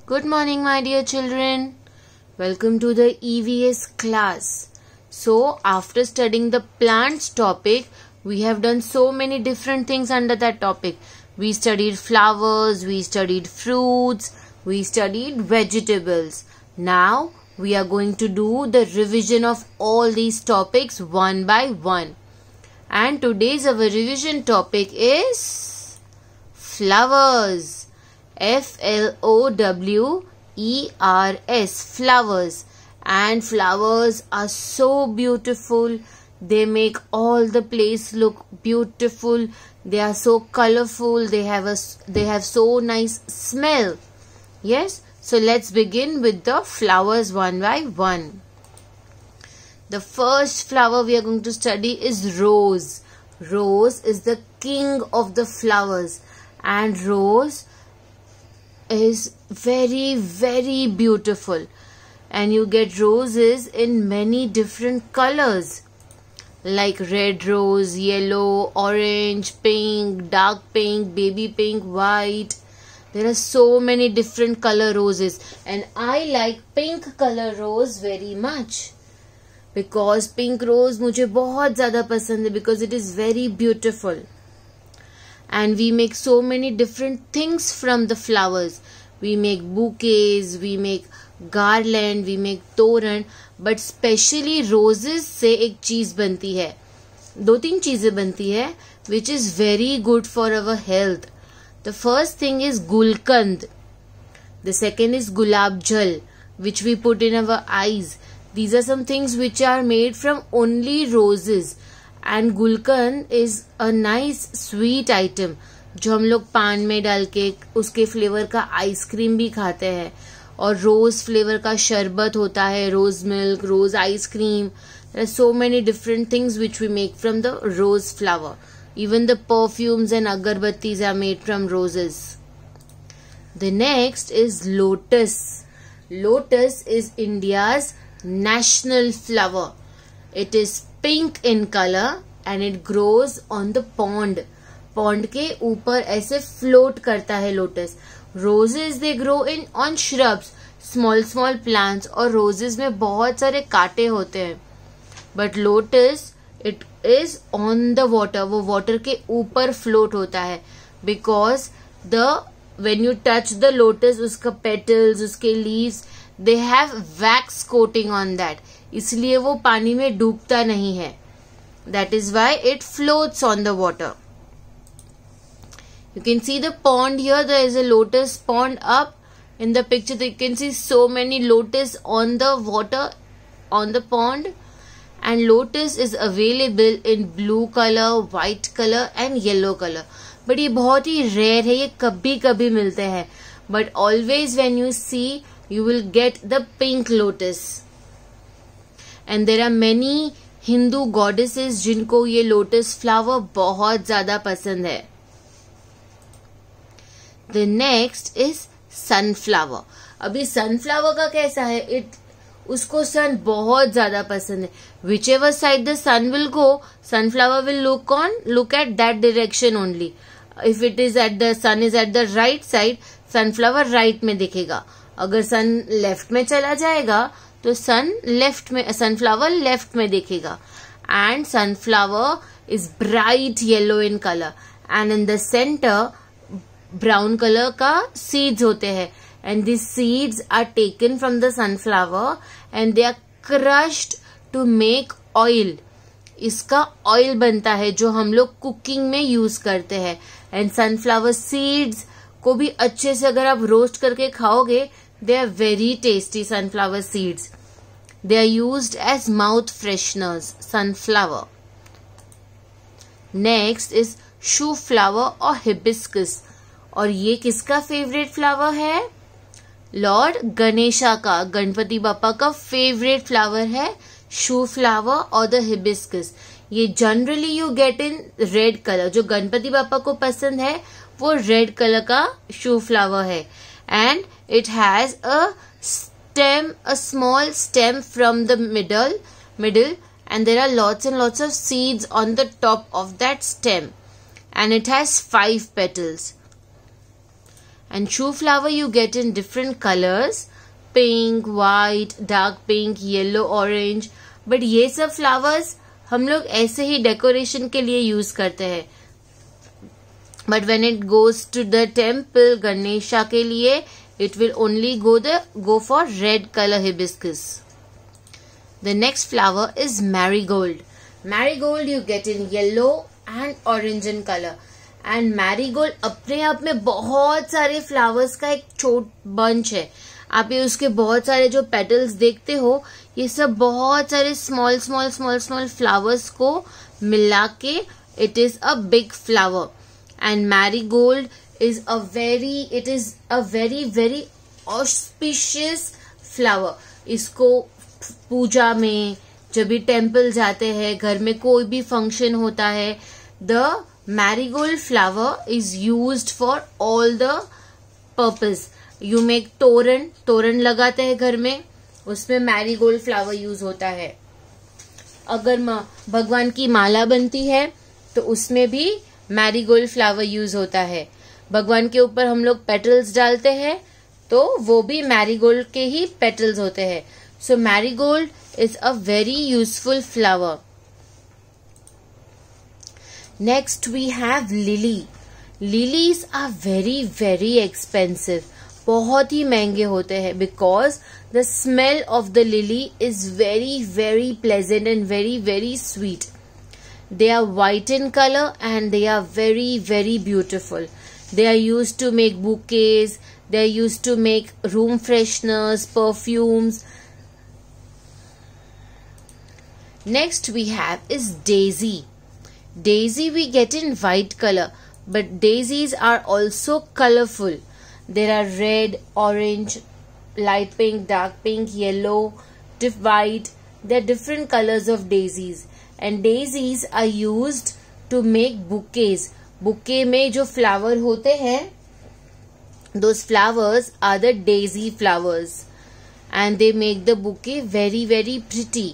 Good morning, my dear children. Welcome to the EVS class. So, after studying the plants topic, we have done so many different things under that topic. We studied flowers, we studied fruits, we studied vegetables. Now, we are going to do the revision of all these topics one by one. And today's our revision topic is flowers. Flowers, flowers. And flowers are so beautiful. They make all the place look beautiful. They are so colorful. They have so nice smell. Yes, so let's begin with the flowers one by one. The first flower we are going to study is rose. Rose is the king of the flowers, and rose is very beautiful, and you get roses in many different colors like red rose, yellow, orange, pink, dark pink, baby pink, white. There are so many different color roses, and I like pink color rose very much because pink rose मुझे बहुत ज़्यादा पसंद है because it is very beautiful. And we make so many different things from the flowers. We make bouquets, we make garland, we make तोरण, but specially roses से एक चीज बनती है, दो तीन चीजें बनती है which is very good for our health. The first thing is gulkand. The second is gulab jal, which we put in our eyes. These are some things which are made from only roses. And gulkand is a nice sweet item जो हम लोग पान में डाल के उसके flavour का ice cream भी खाते हैं, और रोज फ्लेवर का शरबत होता है, rose milk, rose ice cream. There are so many different things which we make from the rose flower. Even the perfumes and agarbattis are made from roses. The next is lotus. Lotus is India's national flower. It is pink in color and it grows on the pond. Pond के ऊपर ऐसे float करता है lotus. Roses they grow on shrubs, small plants, और roses में बहुत सारे कांटे होते हैं. But lotus it is on the water. वो water के ऊपर float होता है because when you touch the lotus, उसका petals, उसके leaves, they have wax coating on that. इसलिए वो पानी में डूबता नहीं है. That is why it floats on the water. You can see the pond here. There is a lotus pond up in the picture. You can see so many lotus on the water, on the pond. And lotus is available in blue color, white color and yellow color. But ये बहुत ही rare है. ये कभी कभी मिलते हैं. But always when you see, you will get the pink lotus. And there are many Hindu goddesses जिनको ये lotus flower बहुत ज़्यादा पसंद है. The next is sunflower. अभी sunflower का कैसा है? उसको sun बहुत ज़्यादा पसंद है. Whichever side the sun will go, sunflower will look at that direction only. If it is sun is at the right side, sunflower right में दिखेगा. अगर sun left में चला जाएगा तो sunflower left में दिखेगा. And sunflower is bright yellow in color, and in the center brown color का seeds होते हैं, and these seeds are taken from the sunflower and they are crushed to make oil. इसका oil बनता है जो हम लोग cooking में use करते हैं. And sunflower seeds को भी अच्छे से अगर आप roast करके खाओगे, they are very tasty. Sunflower seeds, they are used as mouth fresheners. Sunflower. Next is shoe flower or hibiscus. और ये किसका फेवरेट फ्लावर है? लॉर्ड गणेशा का, गणपति बापा का फेवरेट फ्लावर है शू फ्लावर और द हिबिस्कस. ये generally you get in red colour. जो गणपति बापा को पसंद है वो रेड कलर का शू फ्लावर है. And it has a small stem from the middle, and there are lots and lots of seeds on the top of that stem, and it has 5 petals. And true flower you get in different colors, pink, white, dark pink, yellow, orange. But ये सब flowers हम लोग ऐसे ही decoration के लिए use करते हैं. But when it goes to the temple, Ganesha के लिए, it will only go for red color hibiscus. The next flower is marigold. Marigold you get in yellow and orange in color. And marigold अपने आप में बहुत सारे flowers का एक छोट bunch है. आप ये उसके बहुत सारे जो petals देखते हो, ये सब बहुत सारे small flowers को मिला के it is a big flower. And marigold is a very auspicious flower. इसको पूजा में, जब भी टेम्पल जाते हैं, घर में कोई भी फंक्शन होता है, the marigold flower is used for all the purpose. You make तोरण लगाते हैं घर में, उसमें marigold flower यूज होता है. अगर भगवान की माला बनती है तो उसमें भी marigold flower यूज होता है. भगवान के ऊपर हम लोग petals डालते हैं तो वो भी marigold के ही petals होते हैं. So marigold is a very useful flower. Next we have lily. Lilies are very expensive. बहुत ही महंगे होते हैं because the smell of the lily is very pleasant and very sweet. They are white in color and they are very beautiful. They are used to make bouquets. They are used to make room fresheners, perfumes. Next we have is daisy. Daisy we get in white color, but daisies are also colorful. There are red, orange, light pink, dark pink, yellow, white. There are different colors of daisies. And daisies are used to make bouquets. Bouquet में जो flower होते हैं, those flowers are the daisy flowers. And they make the bouquet very pretty.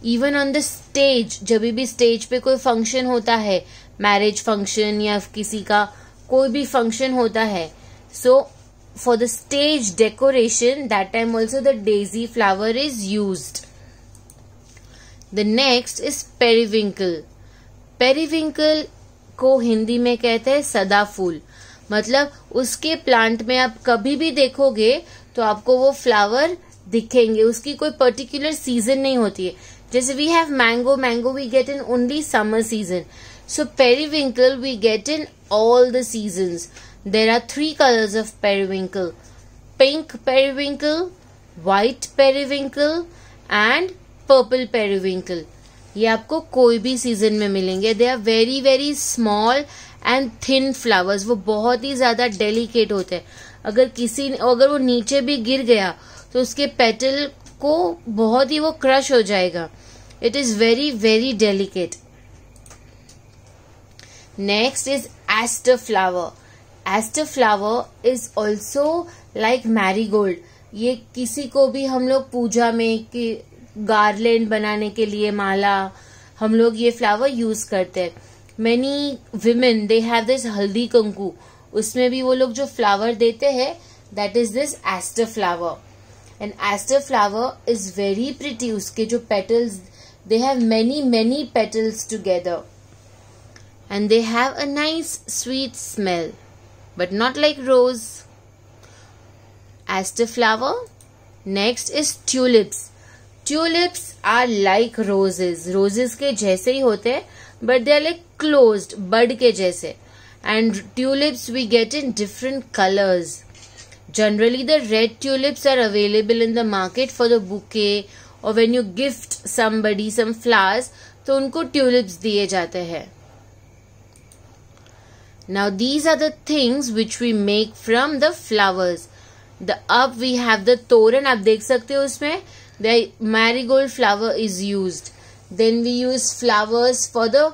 Even on the stage, जब भी stage पे कोई function होता है, मैरिज फंक्शन या किसी का कोई भी फंक्शन होता है, so for the stage decoration that time also the Daisy flower is used. The next is periwinkle. Periwinkle को हिंदी में कहते हैं सदा फूल. मतलब उसके प्लांट में आप कभी भी देखोगे तो आपको वो फ्लावर दिखेंगे. उसकी कोई पर्टिकुलर सीजन नहीं होती है. जैसे we have mango we get in only summer season. So periwinkle we get in all the seasons. There are 3 colors of periwinkle: pink periwinkle, white periwinkle and purple periwinkle. ये आपको कोई भी season में मिलेंगे. They are very small and thin flowers. वो बहुत ही ज्यादा delicate होते हैं. अगर वो नीचे भी गिर गया तो उसके पेटल को बहुत ही वो क्रश हो जाएगा. It is very delicate. Next is aster flower. Aster flower is also like marigold. ये किसी को भी हम लोग पूजा में कि गार्लैंड बनाने के लिए, माला, हम लोग ये फ्लावर यूज करते हैं. Many women they have this हल्दी कंकु, उसमें भी वो लोग जो फ्लावर देते हैं that is this aster flower. And aster flower is very pretty. उसके जो petals, they have many petals together. And they have a nice sweet smell. But not like rose. Aster flower. Next is tulips. Tulips are like roses. Roses के जैसे ही होते हैं, but they are like closed, bud के जैसे. And tulips we get in different colors. Generally, the red tulips are available in the market for the bouquet, or when you gift somebody some flowers, तो उनको tulips दिए जाते हैं. Now, these are the things which we make from the flowers. Up we have the तोरण. आप देख सकते हो उसमें the marigold flower is used. Then we use flowers for the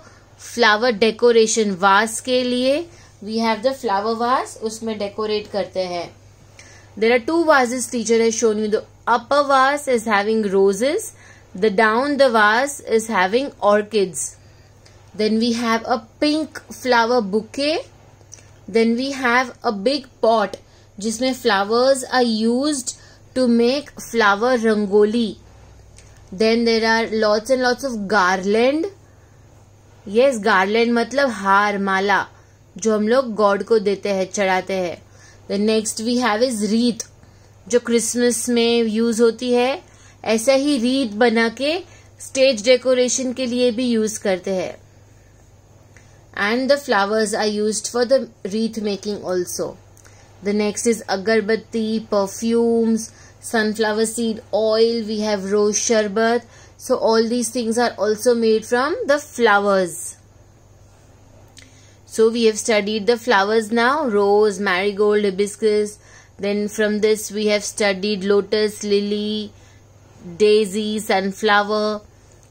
flower decoration. Vase के लिए we have the flower vase. उसमें decorate करते हैं. There are 2 vases teacher has shown you. The upper vase is having roses. The down the vase is having orchids. Then we have a pink flower bouquet. Then we have a big pot जिसमें flowers are used to make flower rangoli. Then there are lots and lots of garland. Yes, garland मतलब हार, माला, जो हम लोग God को देते हैं, चढ़ाते हैं. The next we have is wreath, जो क्रिसमस में यूज होती है. ऐसा ही wreath बना के स्टेज डेकोरेशन के लिए भी यूज करते हैं. And the flowers are used for the wreath making also. The next is agarbatti, perfumes, sunflower seed oil, we have rose sharbat. So all these things are also made from the flowers. So we have studied the flowers now, rose, marigold, hibiscus. Then from this we have studied lotus, lily, daisy, sunflower.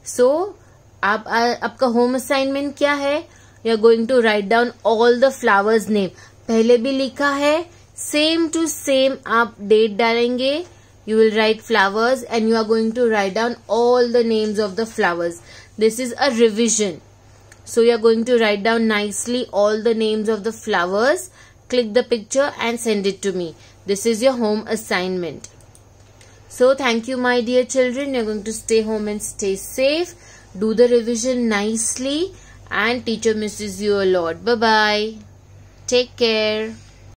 So आपका home assignment क्या है? You are going to write down all the flowers name. पहले भी लिखा है, same to same आप date डालेंगे. You will write flowers and you are going to write down all the names of the flowers. This is a revision. So you are going to write down nicely all the names of the flowers. Click the picture and send it to me. This is your home assignment. So thank you my dear children. You are going to stay home and stay safe. Do the revision nicely and teacher misses you a lot. Bye bye. Take care.